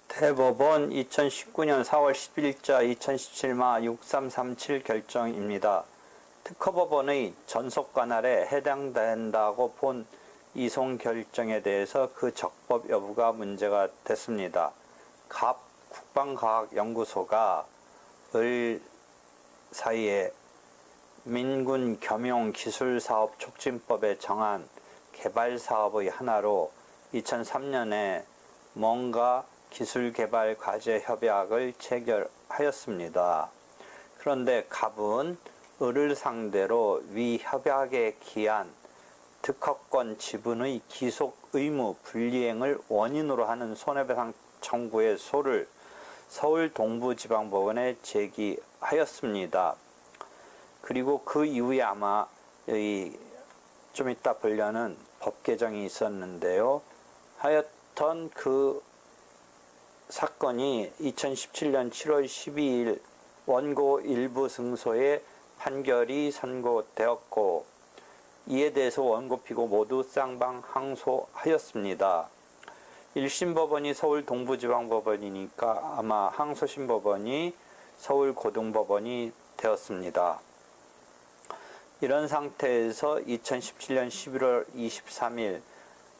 대법원 2019년 4월 10일자 2017마 6337 결정입니다. 특허법원의 전속 관할에 해당된다고 본 이송 결정에 대해서 그 적법 여부가 문제가 됐습니다. 갑 국방과학연구소가 을 사이에 민군 겸용기술사업 촉진법에 정한 개발사업의 하나로 2003년에 뭔가 기술개발 과제 협약을 체결하였습니다. 그런데 갑은 을을 상대로 위 협약에 기한 특허권 지분의 기속 의무 불이행을 원인으로 하는 손해배상 청구의 소를 서울 동부지방법원에 제기하였습니다. 그리고 그 이후에 아마 좀 이따 보려는 법 개정이 있었는데요. 하여튼 그 사건이 2017년 7월 12일 원고 일부 승소의 판결이 선고되었고, 이에 대해서 원고 피고 모두 쌍방 항소하였습니다. 1심 법원이 서울 동부지방법원이니까 아마 항소심 법원이 서울 고등법원이 되었습니다. 이런 상태에서 2017년 11월 23일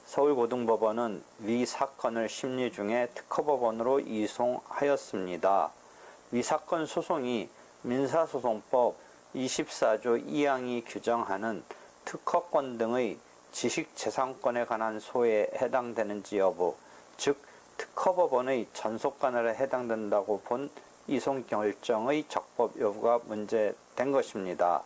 서울고등법원은 위 사건을 심리 중에 특허법원으로 이송하였습니다. 위 사건 소송이 민사소송법 24조 2항이 규정하는 특허권 등의 지식재산권에 관한 소에 해당되는지 여부, 즉 특허법원의 전속관할에 해당된다고 본 이송 결정의 적법 여부가 문제된 것입니다.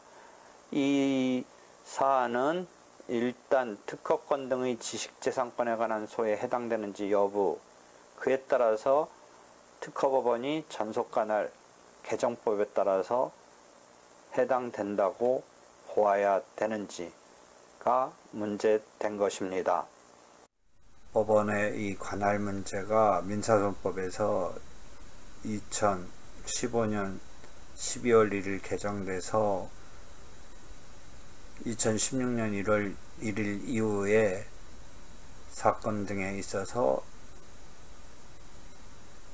이 사안은 일단 특허권 등의 지식재산권에 관한 소에 해당되는지 여부, 그에 따라서 특허법원이 전속관할 개정법에 따라서 해당된다고 보아야 되는지가 문제된 것입니다. 법원의 이 관할 문제가 민사소송법에서 2015년 12월 1일 개정돼서 2016년 1월 1일 이후에 사건 등에 있어서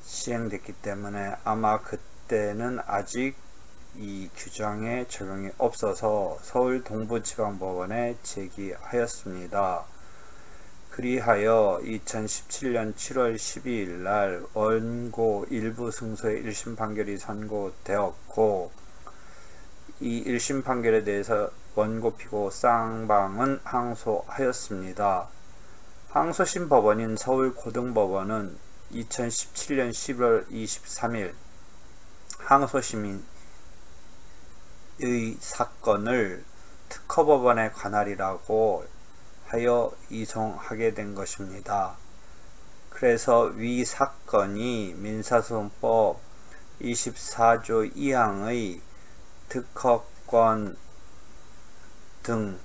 시행됐기 때문에 아마 그때는 아직 이 규정에 적용이 없어서 서울 동부지방법원에 제기하였습니다. 그리하여 2017년 7월 12일 날 원고 일부 승소의 1심 판결이 선고되었고, 이 1심 판결에 대해서 원고 피고 쌍방은 항소하였습니다. 항소심 법원인 서울고등법원은 2017년 11월 23일 항소심의 사건을 특허법원의 관할이라고 하여 이송하게 된 것입니다. 그래서 위 사건이 민사소송법 24조 2항의 특허권 등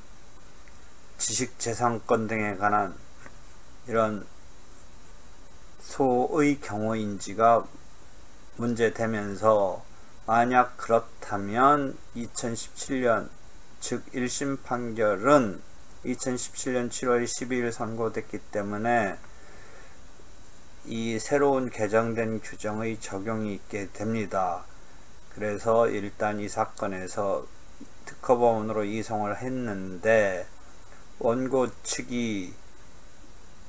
지식재산권 등에 관한 이런 소의 경우인지가 문제되면서, 만약 그렇다면 2017년 즉 1심 판결은 2017년 7월 12일 선고됐기 때문에 이 새로운 개정된 규정의 적용이 있게 됩니다. 그래서 일단 이 사건에서 특허법원으로 이송을 했는데, 원고 측이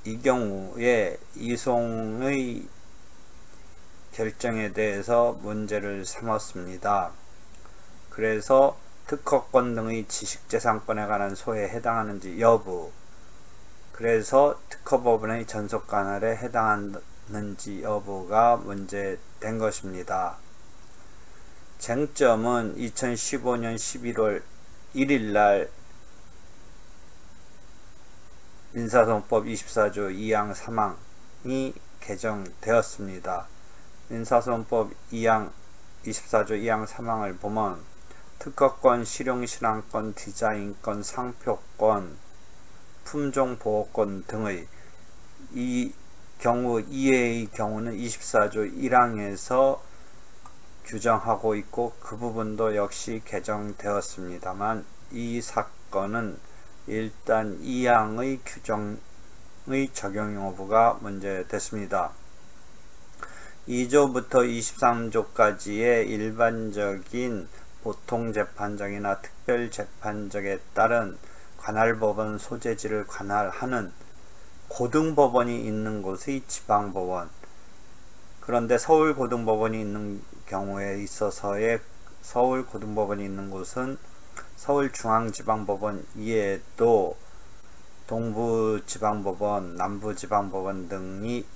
이 경우에 이송의 결정에 대해서 문제를 삼았습니다. 그래서 특허권 등의 지식재산권에 관한 소에 해당하는지 여부, 그래서 특허법원의 전속관할에 해당하는지 여부가 문제된 것입니다. 쟁점은 2015년 11월 1일 날 민사소송법 24조 2항 3항이 개정되었습니다. 민사소송법 24조 2항 3항을 보면 특허권, 실용실황권, 디자인권, 상표권, 품종보호권 등의 이 경우 이해의 경우는 24조 1항에서 규정하고 있고 그 부분도 역시 개정되었습니다만 이 사건은 일단 2항의 규정의 적용 여부가 문제됐습니다. 2조부터 23조까지의 일반적인 보통재판적이나 특별재판적에 따른 관할법원 소재지를 관할하는 고등법원이 있는 곳의 지방법원, 그런데 서울고등법원이 있는 경우에 있어서의 서울고등법원이 있는 곳은 서울중앙지방법원 이외에도 동부지방법원, 남부지방법원 등이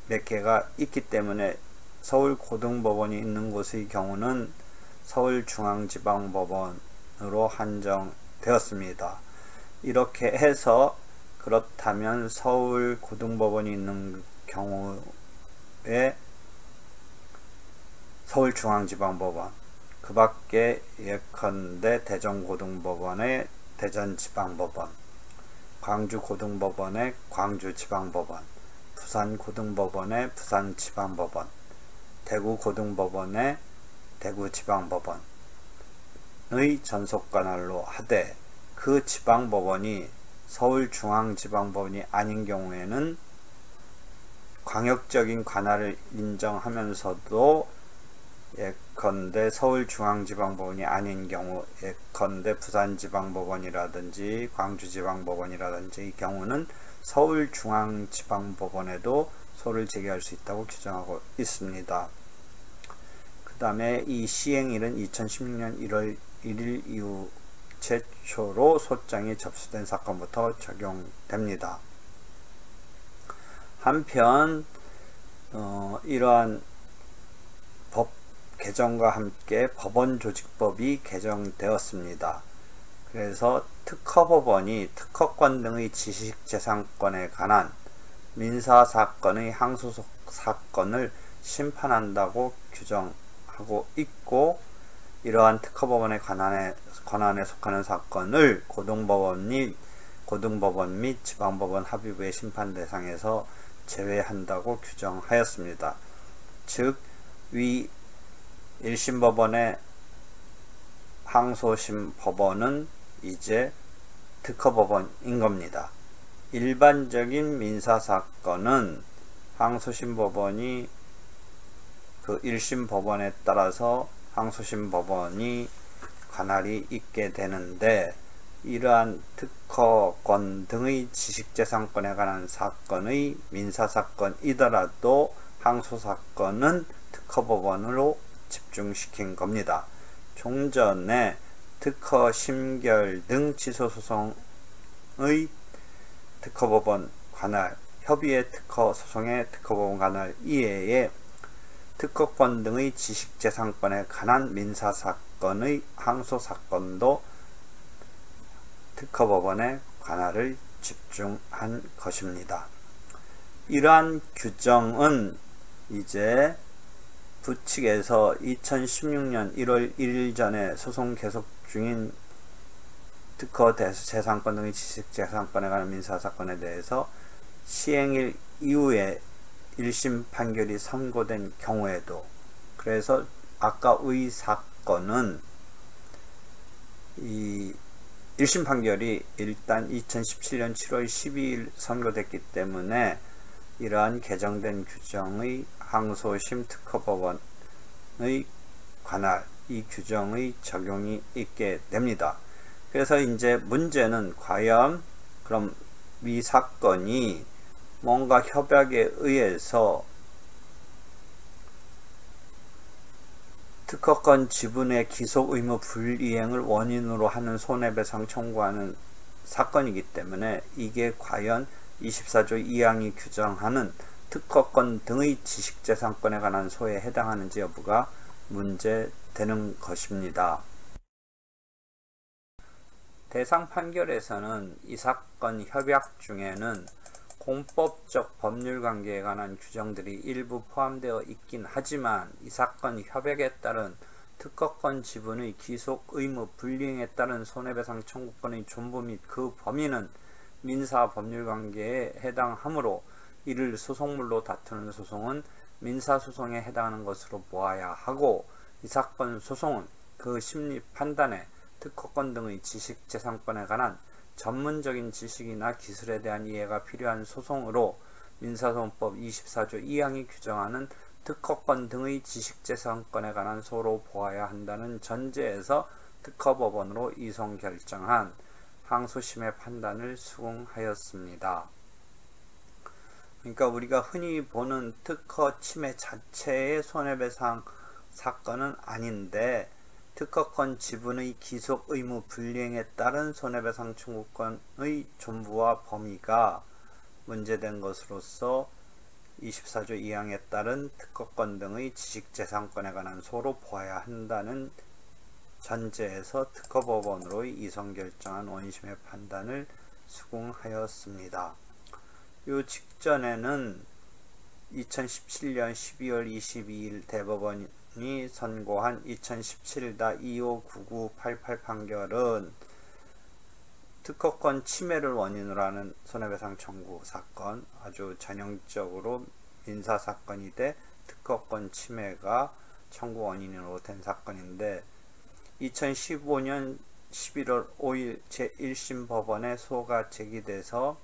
몇 개가 있기 때문에 서울고등법원이 있는 곳의 경우는 서울중앙지방법원으로 한정되었습니다. 이렇게 해서 그렇다면 서울고등법원이 있는 경우에 서울중앙지방법원, 그 밖에 예컨대 대전고등법원의 대전지방법원, 광주고등법원의 광주지방법원, 부산고등법원의 부산지방법원, 대구고등법원의 대구지방법원의 전속관할로 하되 그 지방법원이 서울중앙지방법원이 아닌 경우에는 광역적인 관할을 인정하면서도 예컨대 서울중앙지방법원이 아닌 경우, 예컨대 부산지방법원이라든지 광주지방법원이라든지 이 경우는 서울중앙지방법원에도 소를 제기할 수 있다고 규정하고 있습니다. 그 다음에 이 시행일은 2016년 1월 1일 이후 최초로 소장이 접수된 사건부터 적용됩니다. 한편 이러한 법 개정과 함께 법원조직법이 개정되었습니다. 그래서 특허법원이 특허권 등의 지식재산권에 관한 민사사건의 항소속 사건을 심판한다고 규정하고 있고, 이러한 특허법원의 권한에 속하는 사건을 고등법원 및 지방법원 합의부의 심판 대상에서 제외한다고 규정하였습니다. 즉, 위 1심법원의 항소심 법원은 이제 특허법원인 겁니다. 일반적인 민사사건은 항소심 법원이 그 1심 법원에 따라서 항소심 법원이 관할이 있게 되는데, 이러한 특허권 등의 지식재산권에 관한 사건의 민사사건이더라도 항소사건은 특허법원으로 집중시킨 겁니다. 종전에 특허 심결 등 취소소송의 특허법원 관할, 협의의 특허 소송의 특허법원 관할 이외에 특허권 등의 지식재산권에 관한 민사사건의 항소사건도 특허법원의 관할을 집중한 것입니다. 이러한 규정은 이제 부측에서 2016년 1월 1일 전에 소송 계속 중인 특허 재산권 등의 지식재산권에 관한 민사사건에 대해서 시행일 이후에 1심 판결이 선고된 경우에도, 그래서 아까의 사건은 이 1심 판결이 일단 2017년 7월 12일 선고됐기 때문에 이러한 개정된 규정의 항소심 특허법원의 관할, 이 규정의 적용이 있게 됩니다. 그래서 이제 문제는 과연 그럼 이 사건이 뭔가 협약에 의해서 특허권 지분의 기속 의무 불이행을 원인으로 하는 손해배상 청구하는 사건이기 때문에 이게 과연 24조 2항이 규정하는 특허권 등의 지식재산권에 관한 소에 해당하는지 여부가 문제되는 것입니다. 대상 판결에서는 이 사건 협약 중에는 공법적 법률관계에 관한 규정들이 일부 포함되어 있긴 하지만 이 사건 협약에 따른 특허권 지분의 기속 의무 불이행에 따른 손해배상 청구권의 존부 및 그 범위는 민사 법률관계에 해당하므로 이를 소송물로 다투는 소송은 민사소송에 해당하는 것으로 보아야 하고, 이 사건 소송은 그 심리 판단에 특허권 등의 지식재산권에 관한 전문적인 지식이나 기술에 대한 이해가 필요한 소송으로 민사소송법 24조 2항이 규정하는 특허권 등의 지식재산권에 관한 소로 보아야 한다는 전제에서 특허법원으로 이송 결정한 항소심의 판단을 수긍하였습니다. 그러니까 우리가 흔히 보는 특허 침해 자체의 손해배상 사건은 아닌데, 특허권 지분의 기속 의무 불이행에 따른 손해배상 청구권의 존부와 범위가 문제된 것으로서 24조 2항에 따른 특허권 등의 지식재산권에 관한 소로 보아야 한다는 전제에서 특허법원으로 이송 결정한 원심의 판단을 수긍하였습니다. 요 직전에는 2017년 12월 22일 대법원이 선고한 2017-259988 판결은 특허권 침해를 원인으로 하는 손해배상 청구 사건, 아주 전형적으로 민사사건이 돼 특허권 침해가 청구 원인으로 된 사건인데, 2015년 11월 5일 제1심 법원에 소가 제기돼서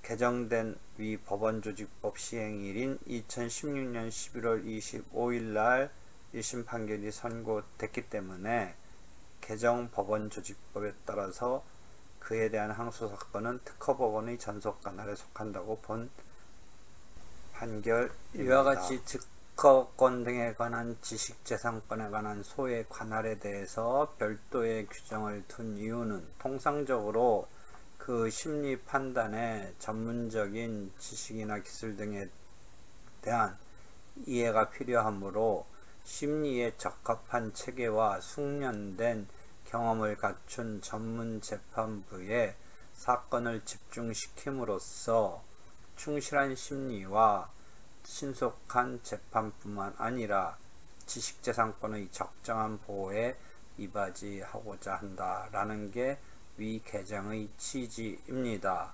개정된 위 법원조직법 시행일인 2016년 11월 25일 날 1심 판결이 선고됐기 때문에 개정 법원조직법에 따라서 그에 대한 항소사건은 특허법원의 전속 관할에 속한다고 본 판결입니다. 이와 같이 특허권 등에 관한 지식재산권에 관한 소의 관할에 대해서 별도의 규정을 둔 이유는 통상적으로 그 심리 판단에 전문적인 지식이나 기술 등에 대한 이해가 필요하므로 심리에 적합한 체계와 숙련된 경험을 갖춘 전문 재판부에 사건을 집중시킴으로써 충실한 심리와 신속한 재판뿐만 아니라 지식재산권의 적정한 보호에 이바지하고자 한다라는 게 위 개정의 취지입니다.